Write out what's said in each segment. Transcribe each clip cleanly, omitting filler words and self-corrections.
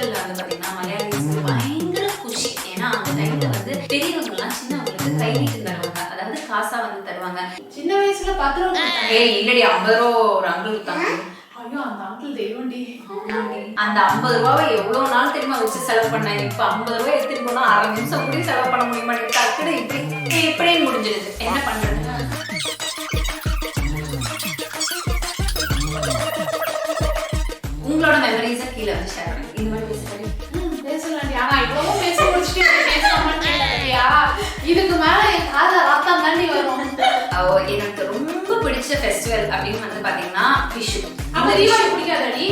ஃபெஸ்டிவல்ல வந்து பாத்தீங்கன்னா மலையாளிஸ்க்கு பயங்கர குஷி. ஏன்னா அந்த டைம்ல வந்து பெரியவங்க எல்லாம் சின்னவங்களுக்கு கை நீட்டு தருவாங்க, அதாவது காசா வந்து தருவாங்க. சின்ன வயசுல 10 ரூபா இல்லடி 50 ரூபா ஒரு அங்கிள் கொடுத்தாங்க. ஐயோ அந்த அங்கிள் தெய்வம்டி. அந்த 50 ரூபாவை எவ்வளவு நாள் தெரியுமா வச்சு செலவு பண்ணேன். இப்ப 50 ரூபாய் எடுத்துட்டு போனா 1/2 நிமிஷம் கூட செலவு பண்ண முடியுமா? டக்குனு இப்படியே முடிஞ்சிடுது. என்ன பண்றது? உங்களோட மெமரிஸ கீழே வந்து ஷேர் பண்ணுங்க. இந்த மாதிரி பேசலாம்டி. ஆனா இவ்வளவு பேசி முடிச்சுட்டு பேசலாமான்னு கேட்டியா? இதுக்கு மேல என் காதுல ரத்தம் தாண்டி வரும். எனக்கு ரொம்ப பிடிச்ச ஃபெஸ்டிவல் அப்படின்னு வந்து பாத்தீங்கன்னா விஷு. அந்த தீபாவளி பிடிக்காதடி?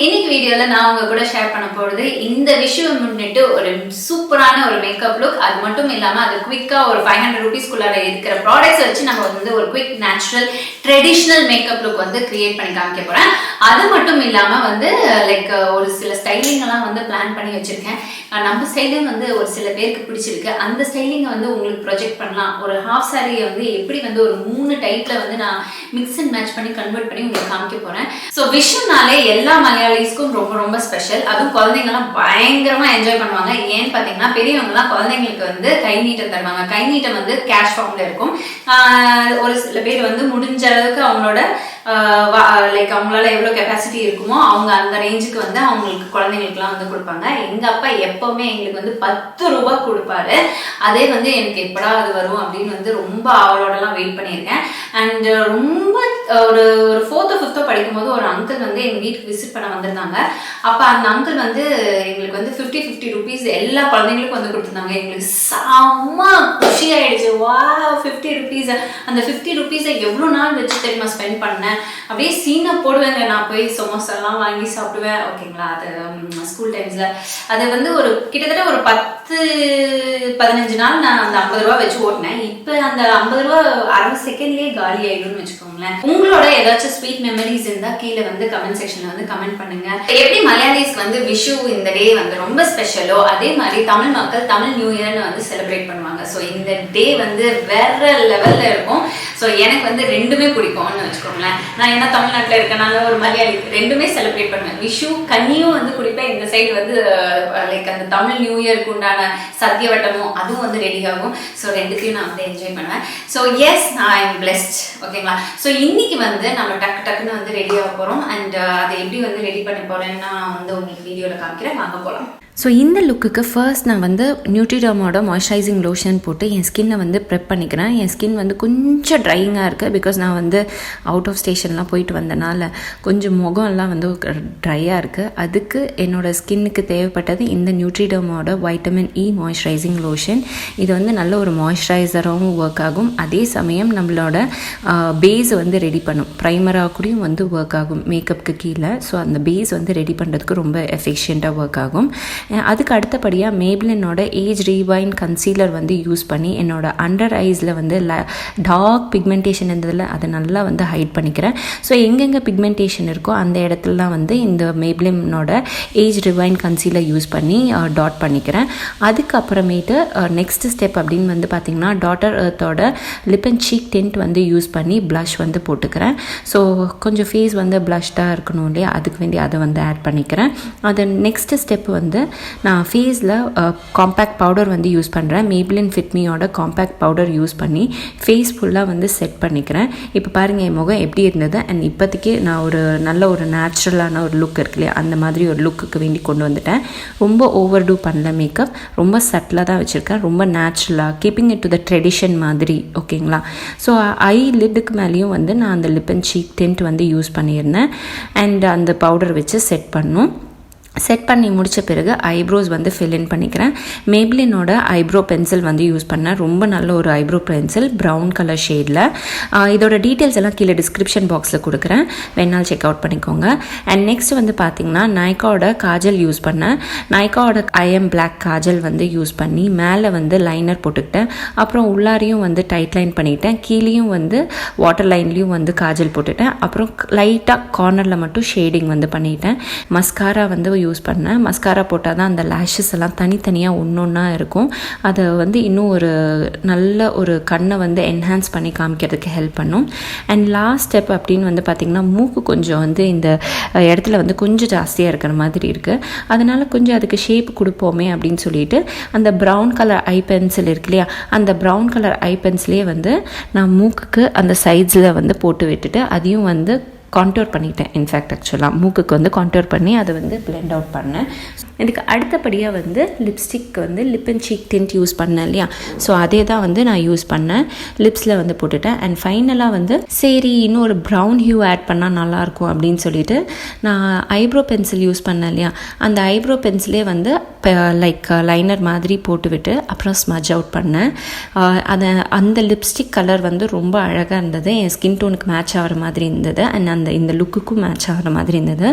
இன்னைக்கு வீடியோல நான் உங்க கூட ஷேர் பண்ண போறது இந்த விஷுவை முன்னிட்டு ஒரு சூப்பரான ஒரு மேக்கப் லுக். அது மட்டும் இல்லாம அது குவிக்கா ஒரு 500 ரூபீஸ்க்குள்ளார இருக்கிற ப்ராடக்ட்ஸ் வச்சு நம்ம வந்து ஒரு quick natural traditional makeup look வந்து கிரியேட் பண்ணி காமிக்க போறேன். அது மட்டும் இல்லாம வந்து லைக் ஒரு சில ஸ்டைலிங் எல்லாம் வந்து பிளான் பண்ணி வச்சிருக்கேன். நம்ம ஸ்டைலிங் வந்து ஒரு சில பேருக்கு பிடிச்சிருக்கு. அந்த ஸ்டைலிங்கை வந்து உங்களுக்கு ப்ரொஜெக்ட் பண்ணலாம். ஒரு ஹாஃப் சாரியை வந்து எப்படி வந்து ஒரு 3 டைப்ல வந்து நான் மிக்ஸ் அண்ட் மேட்ச் பண்ணி கன்வெர்ட் பண்ணி உங்களுக்கு காமிக்க போறேன். ஸோ விஷுனாலே எல்லா மலையாளிஸ்க்கும் ரொம்ப ரொம்ப ஸ்பெஷல். அதுவும் குழந்தைங்கலாம் பயங்கரமா என்ஜாய் பண்ணுவாங்க. ஏன்னு பாத்தீங்கன்னா பெரியவங்கலாம் குழந்தைங்களுக்கு வந்து கை நீட்டம் தருவாங்க. கை நீட்டம் வந்து கேஷ் ஃபார்ம்ல இருக்கும். ஒரு சில பேர் வந்து முடிஞ்ச அளவுக்கு அவங்களோட லைக் அவங்களால எவ்வளவு கெப்பாசிட்டி இருக்குமோ அவங்க அந்த ரேஞ்சுக்கு வந்து அவங்களுக்கு குழந்தைங்களுக்குலாம் வந்து கொடுப்பாங்க. எங்க அப்பா எப்பவுமே எங்களுக்கு வந்து 10 ரூபாய் கொடுப்பாரு. அதே வந்து எனக்கு எப்படா அது வரும் அப்படின்னு வந்து ரொம்ப அவளோடலாம் வெயிட் பண்ணியிருக்கேன். அண்ட் ரொம்ப ஒரு 4th 5th படிக்கும் போது ஒரு அங்கிள் வந்து எங்க வீட்டுக்கு விசிட் பண்ண வந்திருந்தாங்க. அப்ப அந்த அங்கிள் வந்து எங்களுக்கு வந்து 50 ரூபீஸ் எல்லா குழந்தைங்களுக்கும் வந்து கொடுத்துருந்தாங்க. எங்களுக்கு செம்ம குஷி ஆயிடுச்சு. வா 50 ரூபீஸ், அந்த 50 ரூபீஸை எவ்வளவு நாள் வச்சு தெரியுமா ஸ்பெண்ட் பண்ணேன். அப்படியே சீனா போடுவேங்க. நான் போய் சமோசாலாம் வாங்கி சாப்பிடுவேன். ஓகேங்களா? அது ஸ்கூல் டைம்ஸ்ல அது வந்து ஒரு கிட்டத்தட்ட ஒரு 10-15 நாள் நான் அந்த 50 ரூபா வச்சு ஓட்டினேன். இப்ப அந்த 50 ரூபா 1/2 செகண்ட்லயே காலி ஆயிடும்னு வச்சுக்கோங்களேன். உங்களோட ஏதாச்சும் ஸ்வீட் மெமரிஸ் இருந்தா கீழே வந்து கமெண்ட் செக்ஷன்ல வந்து கமெண்ட் பண்ணுங்க. எப்படி மலையாளிஸ்க்கு வந்து விஷு இந்த டே வந்து ரொம்ப ஸ்பெஷலோ அதே மாதிரி தமிழ் மக்கள் தமிழ் நியூ இயர்னு வந்து செலிப்ரேட் பண்ணுவாங்க. ஸோ இந்த டே வந்து வேற லெவல்ல இருக்கும். ஸோ எனக்கு வந்து ரெண்டுமே பிடிக்கும்னு வச்சுக்கோங்களேன். நான் என்ன தமிழ்நாட்டில் இருக்கனால ஒரு மலையாளி ரெண்டுமே செலிப்ரேட் பண்ணுவேன். விஷு கன்னியும் வந்து குடிப்பேன். இந்த சைடு வந்து லைக் அந்த தமிழ் நியூ இயருக்கு உண்டான சத்திய வட்டமும் அதுவும் வந்து ரெடி ஆகும். ஸோ ரெண்டுத்தையும் நான் வந்து என்ஜாய் பண்ணுவேன். ஸோ எஸ் நான் ஐ எம் பிளெஸ்ட். ஓகேங்களா? ஸோ இன்னைக்கு வந்து நம்ம டக்குன்னு வந்து ரெடி ஆக போகிறோம். அண்ட் அதை எப்படி வந்து ரெடி பண்ண போகிறேன்னு நான் வந்து உங்களுக்கு வீடியோவில் காமிக்கிறேன். வாங்க போகலாம். ஸோ இந்த லுக்குக்கு ஃபர்ஸ்ட் நான் வந்து நியூட்ரிடர்மோட மாய்ஸ்சரைசிங் லோஷன் போட்டு என் ஸ்கின்னை வந்து ப்ரெப் பண்ணிக்கிறேன். என் ஸ்கின் வந்து கொஞ்சம் ட்ரையிங்காக இருக்குது. பிகாஸ் நான் வந்து அவுட் ஆஃப் ஸ்டேஷன்லாம் போயிட்டு வந்தனால கொஞ்சம் முகம்லாம் வந்து ட்ரையாக இருக்குது. அதுக்கு என்னோடய ஸ்கின்னுக்கு தேவைப்பட்டது இந்த நியூட்ரிடர்மோட வைட்டமின் இ மாய்ஸ்சரைசிங் லோஷன். இது வந்து நல்ல ஒரு மாய்ஸ்சரைசராகவும் ஒர்க் ஆகும். அதே சமயம் நம்மளோட பேஸ் வந்து ரெடி பண்ணும். ப்ரைமராக கூடயும் வந்து ஒர்க் ஆகும் மேக்கப்புக்கு கீழே. ஸோ அந்த பேஸ் வந்து ரெடி பண்ணுறதுக்கு ரொம்ப எஃபிஷியண்ட்டாக ஒர்க் ஆகும். அதுக்கு அடுத்தபடியாக மேப்லினோட ஏஜ் ரீவைண்ட் கன்சீலர் வந்து யூஸ் பண்ணி என்னோட அண்டர் ஐஸில் வந்து டார்க் பிக்மெண்டேஷன் இருந்ததில் அதை நல்லா வந்து ஹைட் பண்ணிக்கிறேன். ஸோ எங்கெங்கே பிக்மெண்டேஷன் இருக்கோ அந்த இடத்துலலாம் வந்து இந்த மேப்லினோட ஏஜ் ரிவைண்ட் கன்சீலர் யூஸ் பண்ணி டாட் பண்ணிக்கிறேன். அதுக்கப்புறமேட்டு நெக்ஸ்ட் ஸ்டெப் அப்படின்னு வந்து பார்த்திங்கன்னா டாட்டர் எர்த்தோட லிப் அண்ட் சீக் டிண்ட் வந்து யூஸ் பண்ணி ப்ளஷ் வந்து போட்டுக்கிறேன். ஸோ கொஞ்சம் ஃபேஸ் வந்து ப்ளஷ்டாக இருக்கணும் இல்லையா, அதுக்கு வேண்டி அதை வந்து ஆட் பண்ணிக்கிறேன். அது நெக்ஸ்ட் ஸ்டெப் வந்து நான் ஃபேஸில் காம்பேக்ட் பவுடர் வந்து யூஸ் பண்ணுறேன். மேப்லின் ஃபிட்மியோட காம்பேக்ட் பவுடர் யூஸ் பண்ணி ஃபேஸ் ஃபுல்லாக வந்து செட் பண்ணிக்கிறேன். இப்போ பாருங்கள் என் முகம் எப்படி இருந்தது. அண்ட் இப்போதைக்கு நான் ஒரு நல்ல ஒரு நேச்சுரலான ஒரு லுக் இருக்கு இல்லையா, அந்த மாதிரி ஒரு லுக்குக்கு வேண்டி கொண்டு வந்துட்டேன். ரொம்ப ஓவர் டூ பண்ணல மேக்கப், ரொம்ப சட்டிலாக தான் வச்சுருக்கேன். ரொம்ப நேச்சுரலாக keeping it to the tradition மாதிரி. ஓகேங்களா? ஸோ ஐ லிட்டுக்கு மேலேயும் வந்து நான் அந்த லிப் அண்ட் சீக் டிண்ட் வந்து யூஸ் பண்ணியிருந்தேன். அண்ட் அந்த பவுடர் வச்சு செட் பண்ணணும். செட் பண்ணி முடித்த பிறகு ஐப்ரோஸ் வந்து ஃபில் இன் பண்ணிக்கிறேன். மேப்ளினோட ஐப்ரோ பென்சில் வந்து யூஸ் பண்ணேன். ரொம்ப நல்ல ஒரு ஐப்ரோ பென்சில், ப்ரௌன் கலர் ஷேடில். இதோட டீட்டெயில்ஸ் எல்லாம் கீழே டிஸ்கிரிப்ஷன் பாக்ஸில் கொடுக்குறேன், வேணாலும் செக் அவுட் பண்ணிக்கோங்க. அண்ட் நெக்ஸ்ட் வந்து பார்த்திங்கன்னா நைக்காவோட காஜல் யூஸ் பண்ணேன். நைக்காவோட Nykaa-Black காஜல் வந்து யூஸ் பண்ணி மேலே வந்து லைனர் போட்டுக்கிட்டேன். அப்புறம் உள்ளாரையும் வந்து டைட் லைன் பண்ணிக்கிட்டேன். கீழேயும் வந்து வாட்டர் லைன்லேயும் வந்து காஜல் போட்டுட்டேன். அப்புறம் லைட்டாக கார்னரில் மட்டும் ஷேடிங் வந்து பண்ணிட்டேன். மஸ்காரா வந்து யூஸ் பண்ணேன். மஸ்காரா போட்டால் தான் அந்த லேஷஸ் எல்லாம் தனித்தனியாக ஒன்றா இருக்கும். அதை வந்து இன்னும் ஒரு நல்ல ஒரு கண்ணை வந்து என்ஹான்ஸ் பண்ணி காமிக்கிறதுக்கு ஹெல்ப் பண்ணும். அண்ட் லாஸ்ட் ஸ்டெப் அப்படின்னு வந்து பார்த்திங்கன்னா மூக்கு கொஞ்சம் வந்து இந்த இடத்துல வந்து கொஞ்சம் ஜாஸ்தியாக இருக்கிற மாதிரி இருக்குது. அதனால் கொஞ்சம் அதுக்கு ஷேப் கொடுப்போமே அப்படின்னு சொல்லிட்டு அந்த ப்ரௌன் கலர் ஐ பென்சில் இருக்கு இல்லையா, அந்த ப்ரௌன் கலர் ஐ பென்சிலே வந்து நான் மூக்குக்கு அந்த சைட்ஸில் வந்து போட்டு விட்டுட்டு அதையும் வந்து கான்டோர் பண்ணிட்டேன். இன்ஃபேக்ட் ஆக்சுவலாக மூக்குக்கு வந்து கான்டோர் பண்ணி அதை வந்து பிளெண்ட் அவுட் பண்ணேன். இதுக்கு அடுத்தபடியாக வந்து லிப்ஸ்டிக் வந்து lip and cheek tint use பண்ணேன் இல்லையா, ஸோ அதே தான் வந்து நான் யூஸ் பண்ணேன். லிப்ஸில் வந்து போட்டுட்டேன். அண்ட் ஃபைனலாக வந்து சரி இன்னும் ஒரு ப்ரௌன் ஹியூ ஆட் பண்ணால் நல்லாயிருக்கும் அப்படின்னு சொல்லிட்டு நான் ஐப்ரோ பென்சில் யூஸ் பண்ணேன் இல்லையா, அந்த ஐப்ரோ பென்சிலே வந்து லைக் லைனர் மாதிரி போட்டுவிட்டு அப்புறம் ஸ்மஜ் அவுட் பண்ணேன். அந்த லிப்ஸ்டிக் கலர் வந்து ரொம்ப அழகாக இருந்தது. என் ஸ்கின் டோனுக்கு மேட்ச் ஆகிற மாதிரி இருந்தது. அண்ட் இந்த லுக்குக்கும் மேட்ச் ஆகிற மாதிரி இருந்தது.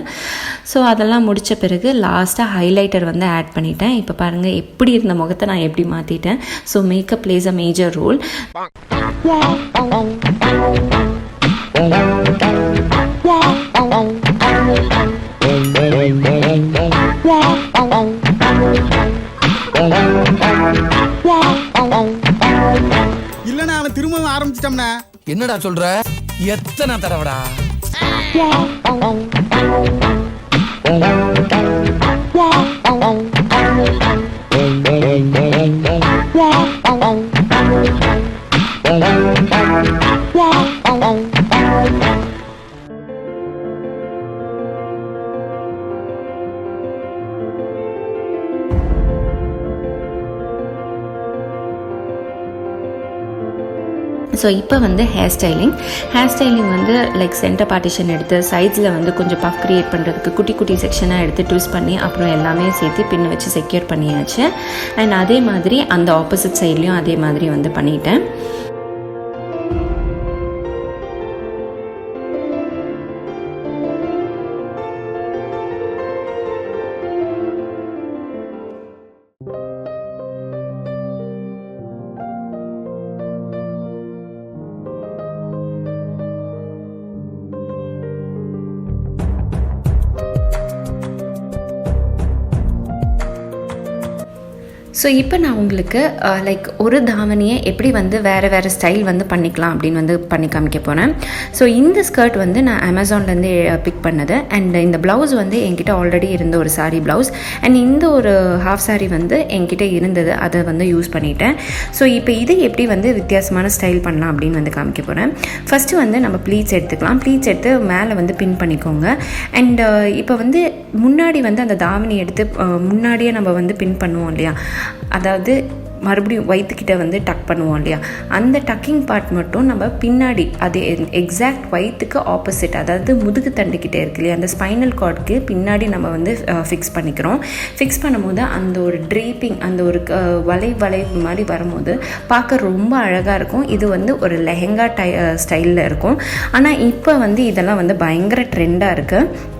ஸோ அதெல்லாம் முடித்த பிறகு லாஸ்ட்டாக ஹைலைட்டர் வந்து ஆட் பண்ணிட்டேன். இப்போ பாருங்கள் எப்படி இருந்த முகத்தை நான் எப்படி மாற்றிட்டேன். So makeup plays a major role. இல்லைன்னா அவன் திரும்பவும் ஆரம்பிச்சிட்டோம்னா என்னடா சொல்ற? எத்தனை தடவடா? ஸோ இப்போ வந்து ஹேர் ஸ்டைலிங் வந்து லைக் சென்டர் பார்ட்டிஷன் எடுத்து சைட்ஸில் வந்து கொஞ்சம் பஃப் க்ரியேட் பண்ணுறதுக்கு குட்டி குட்டி செக்ஷனாக எடுத்து ட்விஸ்ட் பண்ணி அப்புறம் எல்லாமே சேர்த்து பின் வச்சு செக்யூர் பண்ணியாச்சு. அண்ட் அதே மாதிரி அந்த ஆப்போசிட் சைட்லேயும் அதே மாதிரி வந்து பண்ணிட்டேன். ஸோ இப்போ நான் உங்களுக்கு லைக் ஒரு தாவணியை எப்படி வந்து வேறு ஸ்டைல் வந்து பண்ணிக்கலாம் அப்படின்னு வந்து பண்ணி காமிக்க போகிறேன். ஸோ இந்த ஸ்கர்ட் வந்து நான் அமேசான்லேருந்து பிக் பண்ணது. அண்ட் இந்த ப்ளவுஸ் வந்து என்கிட்ட ஆல்ரெடி இருந்த ஒரு சாரீ ப்ளவுஸ். அண்ட் இந்த ஒரு ஹாஃப் சாரீ வந்து என்கிட்ட இருந்தது, அதை வந்து யூஸ் பண்ணிட்டேன். ஸோ இப்போ இது எப்படி வந்து வித்தியாசமான ஸ்டைல் பண்ணலாம் அப்படின்னு வந்து காமிக்க போகிறேன். ஃபஸ்ட்டு வந்து நம்ம ப்ளீட்ஸ் எடுத்துக்கலாம். ப்ளீட்ஸ் எடுத்து மேலே வந்து பின் பண்ணிக்கோங்க. அண்ட் இப்போ வந்து முன்னாடி வந்து அந்த தாவணி எடுத்து முன்னாடியே நம்ம வந்து பின் பண்ணுவோம் இல்லையா, அதாவது மறுபடியும் வயிற்றுக்கிட்ட வந்து டக் பண்ணுவோம் இல்லையா, அந்த டக்கிங் பார்ட் மட்டும் நம்ம பின்னாடி அது எக்ஸாக்ட் வயிற்றுக்கு ஆப்போசிட், அதாவது முதுகு தண்டுக்கிட்டே இருக்கு இல்லையா, அந்த ஸ்பைனல் கார்டுக்கு பின்னாடி நம்ம வந்து ஃபிக்ஸ் பண்ணிக்கிறோம். ஃபிக்ஸ் பண்ணும்போது அந்த ஒரு ட்ரீப்பிங், அந்த ஒரு வளைவு மாதிரி வரும்போது பார்க்க ரொம்ப அழகாக இருக்கும். இது வந்து ஒரு லெஹெங்கா ஸ்டைலில் இருக்கும். ஆனால் இப்போ வந்து இதெல்லாம் வந்து பயங்கர ட்ரெண்டாக இருக்குது.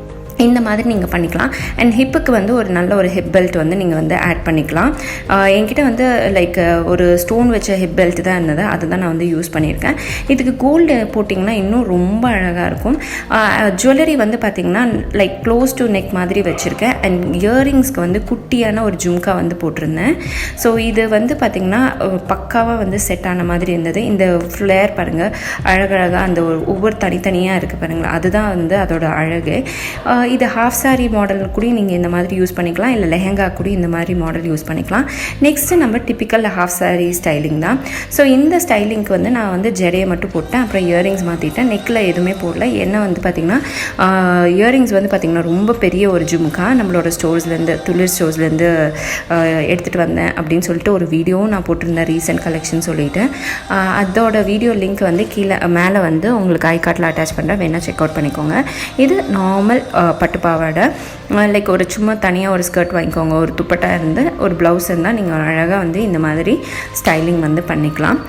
இந்த மாதிரி நீங்கள் பண்ணிக்கலாம். அண்ட் ஹிப்புக்கு வந்து ஒரு நல்ல ஒரு ஹிப் பெல்ட் வந்து நீங்கள் வந்து ஆட் பண்ணிக்கலாம். என்கிட்ட வந்து லைக் ஒரு ஸ்டோன் வச்ச ஹிப் பெல்ட் தான் இருந்தது, அதுதான் நான் வந்து யூஸ் பண்ணியிருக்கேன். இதுக்கு கோல்டு போட்டிங்கன்னா இன்னும் ரொம்ப அழகாக இருக்கும். ஜுவல்லரி வந்து பார்த்திங்கன்னா லைக் க்ளோஸ் டு நெக் மாதிரி வச்சுருக்கேன். அண்ட் இயரிங்ஸ்க்கு வந்து குட்டியான ஒரு ஜும்கா வந்து போட்டிருந்தேன். ஸோ இது வந்து பார்த்திங்கன்னா பக்காவாக வந்து செட் ஆன மாதிரி இருந்தது. இந்த ஃப்ளேர் பாருங்கள், அழகழகாக அந்த ஒவ்வொரு தனித்தனியாக இருக்குது பாருங்களா, அதுதான் வந்து அதோட அழகு. இது ஹாஃப் சாரி மாடல் கூட நீங்கள் இந்த மாதிரி யூஸ் பண்ணிக்கலாம், இல்லை லெஹெங்கா கூட இந்த மாதிரி மாடல் யூஸ் பண்ணிக்கலாம். நெக்ஸ்ட்டு நம்ம டிப்பிக்கல் ஹாஃப் சாரி ஸ்டைலிங் தான். ஸோ இந்த ஸ்டைலிங்க்கு வந்து நான் வந்து ஜடையை மட்டும் போட்டேன், அப்புறம் இயரிங்ஸ் மாற்றிட்டேன். நெக்கில் எதுவுமே போடல. என்ன வந்து பார்த்திங்கன்னா இயரிங்ஸ் வந்து பார்த்திங்கன்னா ரொம்ப பெரிய ஒரு ஜும்கா நம்மளோட ஸ்டோர்ஸ்லேருந்து, துளிர் ஸ்டோர்ஸ்லேருந்து எடுத்துகிட்டு வந்தேன் அப்படின்னு சொல்லிட்டு ஒரு வீடியோவும் நான் போட்டிருந்தேன், ரீசெண்ட் கலெக்ஷன் சொல்லிவிட்டு. அதோட வீடியோ லிங்க் வந்து கீழே மேலே வந்து உங்களுக்கு ஐகார்ட்டில் அட்டாச் பண்ணுறேன், வேணால் செக் அவுட் பண்ணிக்கோங்க. இது நார்மல் பட்டு பாவாடை லைக் ஒரு சும்மா தனியாக ஒரு ஸ்கர்ட் வாங்கிக்கோங்க, ஒரு துப்பட்டா இருந்து ஒரு ப்ளவுஸ் இருந்தால் நீங்கள் அழகாக வந்து இந்த மாதிரி ஸ்டைலிங் வந்து பண்ணிக்கலாம்.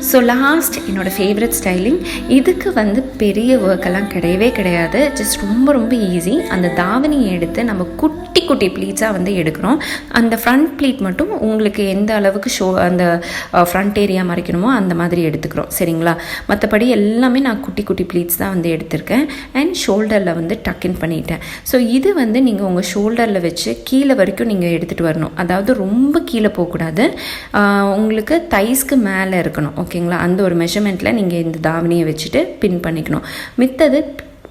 ஸோ லாஸ்ட் என்னோடய ஃபேவரட் ஸ்டைலிங். இதுக்கு வந்து பெரிய ஒர்க்கெல்லாம் கிடையவே கிடையாது, ஜஸ்ட் ரொம்ப ரொம்ப ஈஸி. அந்த தாவணியை எடுத்து நம்ம குட்டி குட்டி ப்ளீட்ஸாக வந்து எடுக்கிறோம். அந்த ஃப்ரண்ட் ப்ளீட் மட்டும் உங்களுக்கு எந்த அளவுக்கு அந்த ஃப்ரண்ட் ஏரியா மறைக்கணுமோ அந்த மாதிரி எடுத்துக்கிறோம், சரிங்களா? மற்றபடி எல்லாமே நான் குட்டி குட்டி ப்ளீட்ஸ் தான் வந்து எடுத்திருக்கேன். அண்ட் ஷோல்டரில் வந்து டக்கின் பண்ணிட்டேன். ஸோ இது வந்து நீங்கள் உங்கள் ஷோல்டரில் வச்சு கீழே வரைக்கும் நீங்கள் எடுத்துகிட்டு வரணும். அதாவது ரொம்ப கீழே போகக்கூடாது, உங்களுக்கு தைஸ்க்கு மேலே இருக்கணும், ஓகேங்களா? அந்த ஒரு மெஷர்மெண்ட்டில் நீங்கள் இந்த தாவணியை வச்சுட்டு பின் பண்ணிக்கணும். மித்தது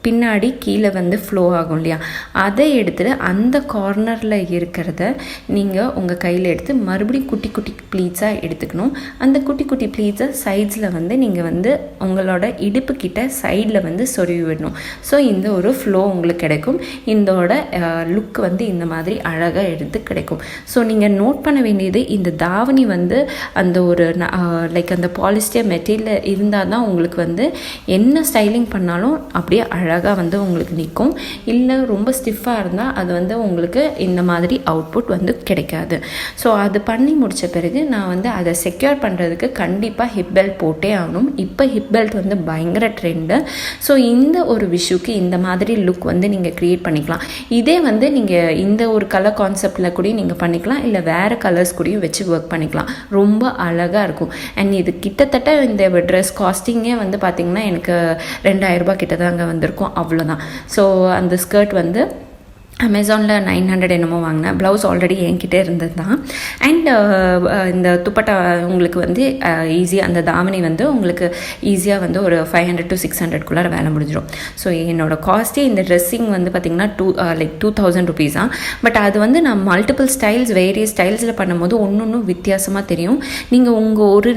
பின்னாடி கீழே வந்து ஃப்ளோ ஆகும் இல்லையா, அதை எடுத்துகிட்டு அந்த கார்னரில் இருக்கிறத நீங்கள் உங்கள் கையில் எடுத்து மறுபடியும் குட்டி குட்டி ப்ளீட்ஸாக எடுத்துக்கணும். அந்த குட்டி குட்டி ப்ளீட்ஸை சைட்ஸில் வந்து நீங்கள் வந்து உங்களோட இடுப்பு கிட்ட சைடில் வந்து சொருவி விடணும். ஸோ இந்த ஒரு ஃப்ளோ உங்களுக்கு கிடைக்கும். இதோட லுக் வந்து இந்த மாதிரி அழகாக எடுத்து கிடைக்கும். ஸோ நீங்கள் நோட் பண்ண வேண்டியது, இந்த தாவணி வந்து அந்த ஒரு லைக் அந்த பாலிஸ்டர் மெட்டீரியல் இருந்தால் தான் உங்களுக்கு வந்து என்ன ஸ்டைலிங் பண்ணாலும் அப்படியே அழகாக வந்து உங்களுக்கு நிற்கும். இல்லை ரொம்ப ஸ்டிஃபாக இருந்தால் அது வந்து உங்களுக்கு இந்த மாதிரி அவுட்புட் வந்து கிடைக்காது. ஸோ அது பண்ணி முடித்த பிறகு நான் வந்து அதை செக்யூர் பண்ணுறதுக்கு கண்டிப்பாக ஹிப் பெல்ட் போட்டே ஆகணும். இப்போ ஹிப் பெல்ட் வந்து பயங்கர ட்ரெண்டு. ஸோ இந்த ஒரு விஷுக்கு இந்த மாதிரி லுக் வந்து நீங்கள் க்ரியேட் பண்ணிக்கலாம். இதே வந்து நீங்கள் இந்த ஒரு கலர் கான்செப்டில் கூட நீங்கள் பண்ணிக்கலாம், இல்லை வேறு கலர்ஸ் கூடயும் வச்சு ஒர்க் பண்ணிக்கலாம். ரொம்ப அழகாக இருக்கும். அண்ட் இது கிட்டத்தட்ட இந்த ட்ரெஸ் காஸ்டிங்கே வந்து பார்த்திங்கன்னா எனக்கு 2000 ரூபாய் கிட்ட தாங்க வந்திருக்கும், அவ்வளோதான். ஸோ அந்த ஸ்கர்ட் வந்து அமேசானில் 900 என்னமோ வாங்கினேன். ப்ளவுஸ் ஆல்ரெடி என்கிட்ட இருந்தது தான். அண்ட் இந்த துப்பட்டா உங்களுக்கு வந்து ஈஸியாக, அந்த தாவணி வந்து உங்களுக்கு ஈஸியாக வந்து ஒரு 500 to 600 வேலை முடிஞ்சிடும். ஸோ என்னோடய காஸ்ட்டே இந்த ட்ரெஸ்ஸிங் வந்து பார்த்திங்கன்னா 2000 rupees தான். பட் அது வந்து நான் மல்டிபிள் ஸ்டைல்ஸ், வேரியஸ் ஸ்டைல்ஸில் பண்ணும்போது ஒன்று வித்தியாசமாக தெரியும். நீங்கள் உங்கள் ஒரு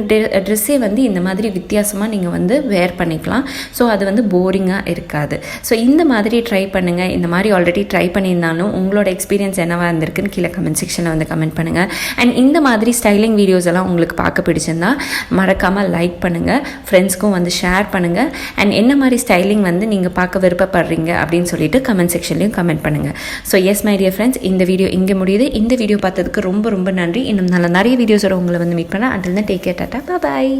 ட்ரெஸ்ஸே வந்து இந்த மாதிரி வித்தியாசமாக நீங்கள் வந்து வேர் பண்ணிக்கலாம். ஸோ அது வந்து போரிங்காக இருக்காது. ஸோ இந்த மாதிரி ட்ரை பண்ணுங்கள். இந்த மாதிரி ஆல்ரெடி ட்ரை பண்ணியிருந்தாலும் உங்களோட எக்ஸ்பீரியன்ஸ் என்னவா இருந்திருக்குன்னு கீழே கமெண்ட் செக்ஷனில் வந்து கமெண்ட் பண்ணுங்கள். அண்ட் இந்த மாதிரி ஸ்டைலிங் வீடியோஸ் எல்லாம் உங்களுக்கு பார்க்க பிடிச்சிருந்தா மறக்காமல் லைக் பண்ணுங்கள், ஃப்ரெண்ட்ஸ்க்கும் வந்து ஷேர் பண்ணுங்கள். அண்ட் என்ன மாதிரி ஸ்டைலிங் வந்து நீங்கள் பார்க்க விருப்பப்படுறீங்க அப்படின்னு சொல்லிட்டு கமெண்ட் செக்ஷன்லையும் கமெண்ட் பண்ணுங்கள். So S my dear friends, இந்த வீடியோ இங்கே முடியுது. இந்த வீடியோ பார்த்ததுக்கு ரொம்ப ரொம்ப நன்றி. இன்னும் நல்ல நிறைய வீடியோஸோட உங்களை வந்து மீட் பண்ணேன். Until then take care, tata, பாய்.